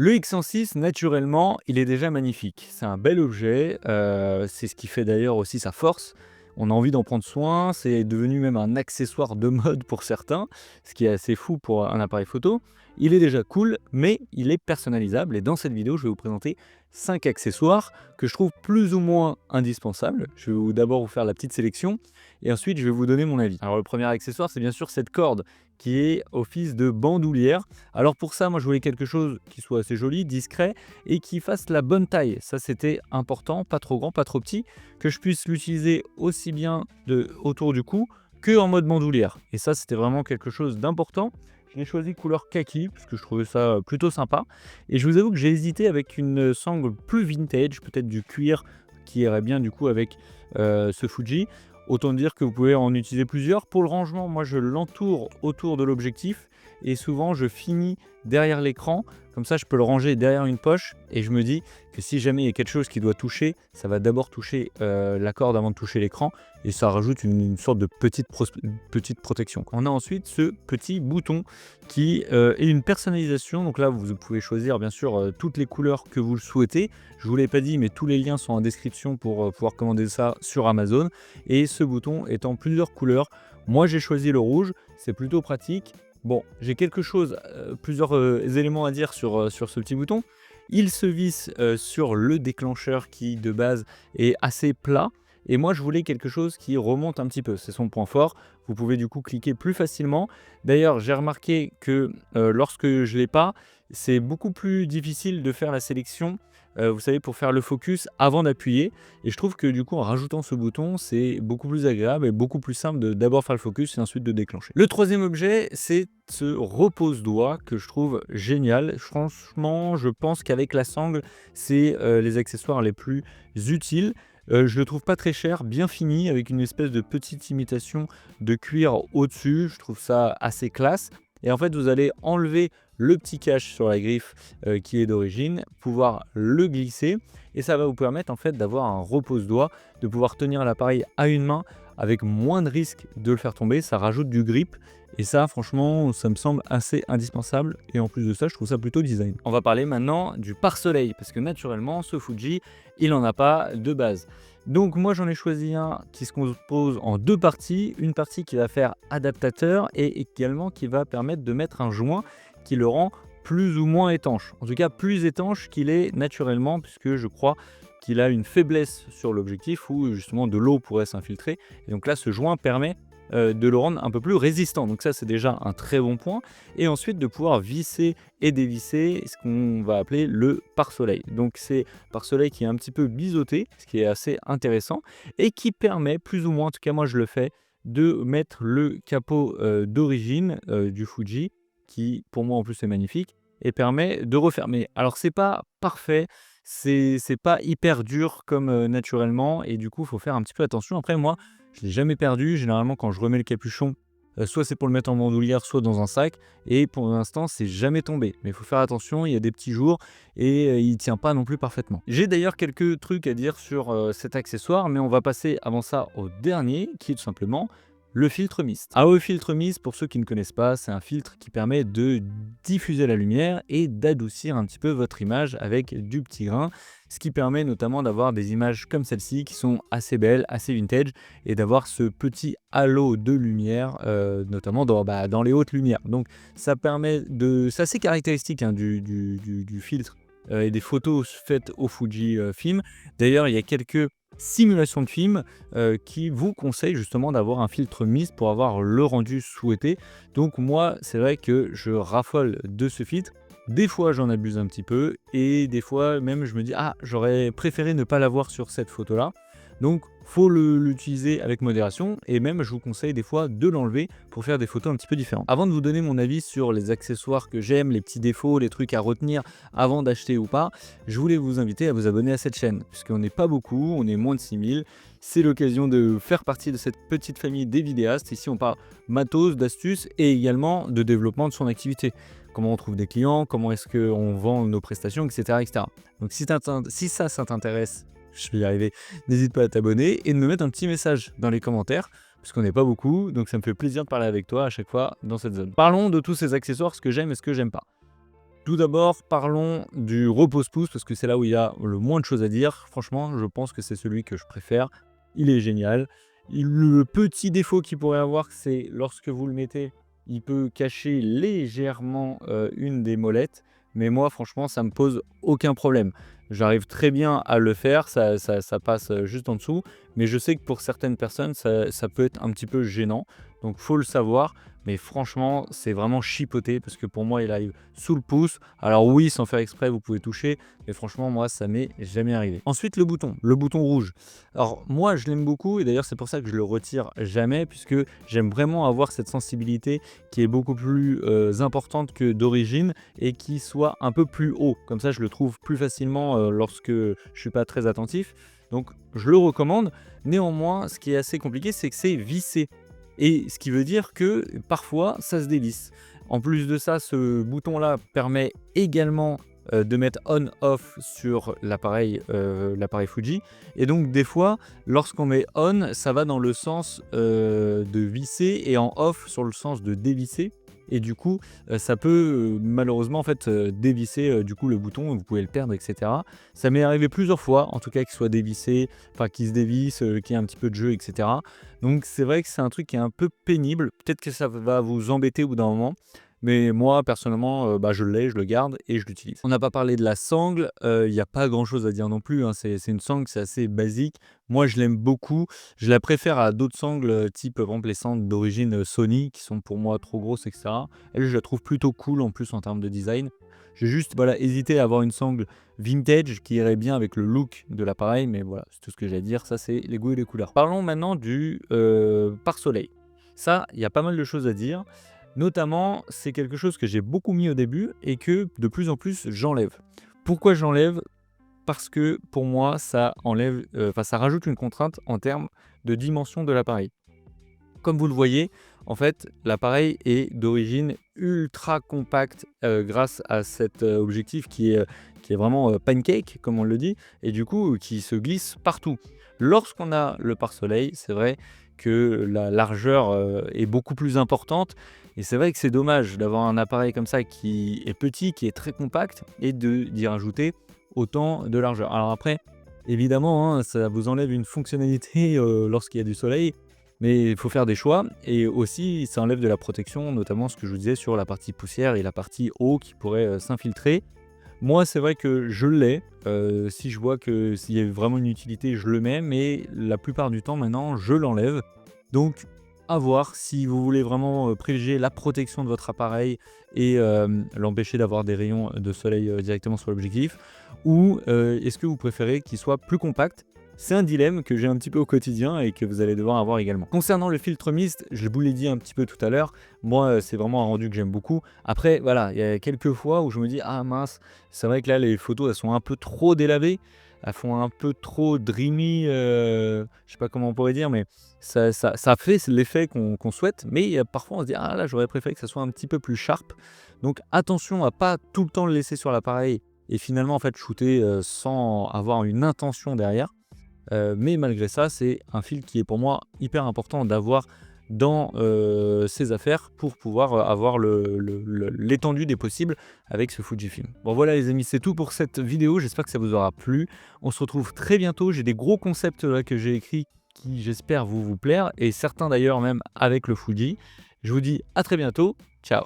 Le X106, naturellement, il est déjà magnifique. C'est un bel objet, c'est ce qui fait d'ailleurs aussi sa force. On a envie d'en prendre soin, c'est devenu même un accessoire de mode pour certains, ce qui est assez fou pour un appareil photo. Il est déjà cool, mais il est personnalisable et dans cette vidéo, je vais vous présenter 5 accessoires que je trouve plus ou moins indispensables. Je vais d'abord vous faire la petite sélection et ensuite je vais vous donner mon avis. Alors le premier accessoire, c'est bien sûr cette corde qui est office de bandoulière. Alors pour ça, moi je voulais quelque chose qui soit assez joli, discret et qui fasse la bonne taille. Ça c'était important, pas trop grand, pas trop petit, que je puisse l'utiliser aussi bien autour du cou que en mode bandoulière. Et ça c'était vraiment quelque chose d'important. Je l'ai choisi couleur kaki parce que je trouvais ça plutôt sympa. Et je vous avoue que j'ai hésité avec une sangle plus vintage, peut-être du cuir qui irait bien du coup avec ce Fuji. Autant dire que vous pouvez en utiliser plusieurs. Pour le rangement, moi je l'entoure autour de l'objectif et souvent je finis derrière l'écran. Comme ça, je peux le ranger derrière une poche et je me dis que si jamais il y a quelque chose qui doit toucher, ça va d'abord toucher la corde avant de toucher l'écran et ça rajoute une sorte de petite protection. On a ensuite ce petit bouton qui est une personnalisation. Donc là, vous pouvez choisir bien sûr toutes les couleurs que vous le souhaitez. Je ne vous l'ai pas dit, mais tous les liens sont en description pour pouvoir commander ça sur Amazon. Et ce bouton est en plusieurs couleurs. Moi, j'ai choisi le rouge, c'est plutôt pratique. Bon, j'ai plusieurs éléments à dire sur ce petit bouton. Il se visse sur le déclencheur qui, de base, est assez plat. Et moi, je voulais quelque chose qui remonte un petit peu. C'est son point fort. Vous pouvez du coup cliquer plus facilement. D'ailleurs, j'ai remarqué que lorsque je ne l'ai pas, c'est beaucoup plus difficile de faire la sélection, vous savez, pour faire le focus avant d'appuyer. Et je trouve que du coup, en rajoutant ce bouton, c'est beaucoup plus agréable et beaucoup plus simple de d'abord faire le focus et ensuite de déclencher. Le troisième objet, c'est ce repose-doigt que je trouve génial. Franchement, je pense qu'avec la sangle, c'est les accessoires les plus utiles. Je le trouve pas très cher, bien fini, avec une espèce de petite imitation de cuir au-dessus. Je trouve ça assez classe. Et en fait, vous allez enlever le petit cache sur la griffe qui est d'origine, pouvoir le glisser et ça va vous permettre en fait d'avoir un repose-doigt, de pouvoir tenir l'appareil à une main avec moins de risque de le faire tomber. Ça rajoute du grip et ça, franchement, ça me semble assez indispensable. Et en plus de ça, je trouve ça plutôt design. On va parler maintenant du pare-soleil parce que naturellement, ce Fuji, il n'en a pas de base. Donc moi j'en ai choisi un qui se compose en deux parties, une partie qui va faire adaptateur et également qui va permettre de mettre un joint qui le rend plus ou moins étanche. En tout cas plus étanche qu'il est naturellement puisque je crois qu'il a une faiblesse sur l'objectif où justement de l'eau pourrait s'infiltrer. Et donc là ce joint permet de le rendre un peu plus résistant. Donc ça c'est déjà un très bon point. Et ensuite de pouvoir visser et dévisser ce qu'on va appeler le pare-soleil. Donc c'est pare-soleil qui est un petit peu biseauté, ce qui est assez intéressant et qui permet plus ou moins, en tout cas moi je le fais, de mettre le capot d'origine du Fuji qui pour moi en plus est magnifique et permet de refermer. Alors c'est pas parfait, c'est pas hyper dur comme naturellement et du coup il faut faire un petit peu attention. Après moi je l'ai jamais perdu. Généralement, quand je remets le capuchon, soit c'est pour le mettre en bandoulière, soit dans un sac. Et pour l'instant, c'est jamais tombé. Mais il faut faire attention, il y a des petits jours et il tient pas non plus parfaitement. J'ai d'ailleurs quelques trucs à dire sur cet accessoire, mais on va passer avant ça au dernier, qui est tout simplement le filtre mist. Alors le filtre mist, pour ceux qui ne connaissent pas, c'est un filtre qui permet de diffuser la lumière et d'adoucir un petit peu votre image avec du petit grain, ce qui permet notamment d'avoir des images comme celle-ci qui sont assez belles, assez vintage et d'avoir ce petit halo de lumière, notamment dans les hautes lumières. Donc ça permet de... C'est assez caractéristique hein, du filtre et des photos faites au Fujifilm. D'ailleurs, il y a quelques simulations de film qui vous conseille justement d'avoir un filtre mist pour avoir le rendu souhaité. Donc moi, c'est vrai que je raffole de ce filtre. Des fois, j'en abuse un petit peu et des fois même je me dis ah, j'aurais préféré ne pas l'avoir sur cette photo-là. Donc faut l'utiliser avec modération et même je vous conseille des fois de l'enlever pour faire des photos un petit peu différentes. Avant de vous donner mon avis sur les accessoires que j'aime, les petits défauts, les trucs à retenir avant d'acheter ou pas, je voulais vous inviter à vous abonner à cette chaîne puisqu'on n'est pas beaucoup, on est moins de 6000. C'est l'occasion de faire partie de cette petite famille des vidéastes. Ici on parle matos, d'astuces et également de développement de son activité. Comment on trouve des clients, comment est-ce qu'on vend nos prestations, etc. etc. Donc si ça t'intéresse, je vais y arriver, n'hésite pas à t'abonner et de me mettre un petit message dans les commentaires, parce qu'on n'est pas beaucoup, donc ça me fait plaisir de parler avec toi à chaque fois dans cette zone. Parlons de tous ces accessoires, ce que j'aime et ce que j'aime pas. Tout d'abord, parlons du repose-pouce parce que c'est là où il y a le moins de choses à dire. Franchement, je pense que c'est celui que je préfère. Il est génial. Le petit défaut qu'il pourrait avoir, c'est lorsque vous le mettez, il peut cacher légèrement une des molettes. Mais moi, franchement, ça me pose aucun problème. J'arrive très bien à le faire, ça passe juste en dessous. Mais je sais que pour certaines personnes, ça peut être un petit peu gênant. Donc, faut le savoir. Mais franchement, c'est vraiment chipoté parce que pour moi, il arrive sous le pouce. Alors oui, sans faire exprès, vous pouvez toucher, mais franchement, moi, ça m'est jamais arrivé. Ensuite, le bouton rouge. Alors moi, je l'aime beaucoup et d'ailleurs, c'est pour ça que je le retire jamais puisque j'aime vraiment avoir cette sensibilité qui est beaucoup plus importante que d'origine et qui soit un peu plus haut. Comme ça, je le trouve plus facilement lorsque je suis pas très attentif. Donc, je le recommande. Néanmoins, ce qui est assez compliqué, c'est que c'est vissé. Et ce qui veut dire que parfois ça se dévisse. En plus de ça, ce bouton-là permet également de mettre on-off sur l'appareil Fuji. Et donc des fois, lorsqu'on met on, ça va dans le sens de visser et en off sur le sens de dévisser. Et du coup, ça peut malheureusement en fait dévisser du coup le bouton, vous pouvez le perdre, etc. Ça m'est arrivé plusieurs fois, en tout cas qu'il soit dévissé, enfin qu'il se dévisse, qu'il y ait un petit peu de jeu, etc. Donc c'est vrai que c'est un truc qui est un peu pénible. Peut-être que ça va vous embêter au bout d'un moment. Mais moi, personnellement, je l'ai, je le garde et je l'utilise. On n'a pas parlé de la sangle, il n'y a pas grand-chose à dire non plus, hein. C'est une sangle, c'est assez basique. Moi, je l'aime beaucoup. Je la préfère à d'autres sangles, type, par exemple, les sangles d'origine, Sony qui sont pour moi trop grosses et cetera. Elle, je la trouve plutôt cool en plus en termes de design. J'ai juste, voilà, hésité à avoir une sangle vintage qui irait bien avec le look de l'appareil, mais voilà, c'est tout ce que j'ai à dire. Ça, c'est les goûts et les couleurs. Parlons maintenant du, pare-soleil. Ça, il y a pas mal de choses à dire. Notamment, c'est quelque chose que j'ai beaucoup mis au début et que de plus en plus j'enlève. Pourquoi j'enlève? Parce que pour moi, ça enlève, ça rajoute une contrainte en termes de dimension de l'appareil. Comme vous le voyez, en fait, l'appareil est d'origine ultra compact grâce à cet objectif qui est vraiment pancake, comme on le dit, et du coup qui se glisse partout. Lorsqu'on a le pare-soleil, c'est vrai que la largeur est beaucoup plus importante, et c'est vrai que c'est dommage d'avoir un appareil comme ça qui est petit, qui est très compact, et d'y rajouter autant de largeur. Alors après, évidemment, hein, ça vous enlève une fonctionnalité lorsqu'il y a du soleil, mais il faut faire des choix et aussi ça enlève de la protection, notamment ce que je vous disais sur la partie poussière et la partie eau qui pourrait s'infiltrer. Moi, c'est vrai que je l'ai. Si je vois que s'il y a vraiment une utilité, je le mets, mais la plupart du temps maintenant, je l'enlève. Donc, à voir si vous voulez vraiment privilégier la protection de votre appareil et l'empêcher d'avoir des rayons de soleil directement sur l'objectif, ou est-ce que vous préférez qu'il soit plus compact? C'est un dilemme que j'ai un petit peu au quotidien et que vous allez devoir avoir également. Concernant le filtre mist, je vous l'ai dit un petit peu tout à l'heure, moi c'est vraiment un rendu que j'aime beaucoup. Après voilà, il y a quelques fois où je me dis ah mince, c'est vrai que là les photos elles sont un peu trop délavées, elles font un peu trop dreamy, je sais pas comment on pourrait dire, mais ça fait l'effet qu'on souhaite, mais parfois on se dit ah là j'aurais préféré que ça soit un petit peu plus sharp. Donc attention à pas tout le temps le laisser sur l'appareil et finalement en fait shooter sans avoir une intention derrière. Mais malgré ça, c'est un fil qui est pour moi hyper important d'avoir dans ses affaires pour pouvoir avoir l'étendue des possibles avec ce Fujifilm. Bon voilà les amis, c'est tout pour cette vidéo, j'espère que ça vous aura plu. On se retrouve très bientôt, j'ai des gros concepts là que j'ai écrits qui j'espère vous plaire, et certains d'ailleurs même avec le Fuji. Je vous dis à très bientôt, ciao.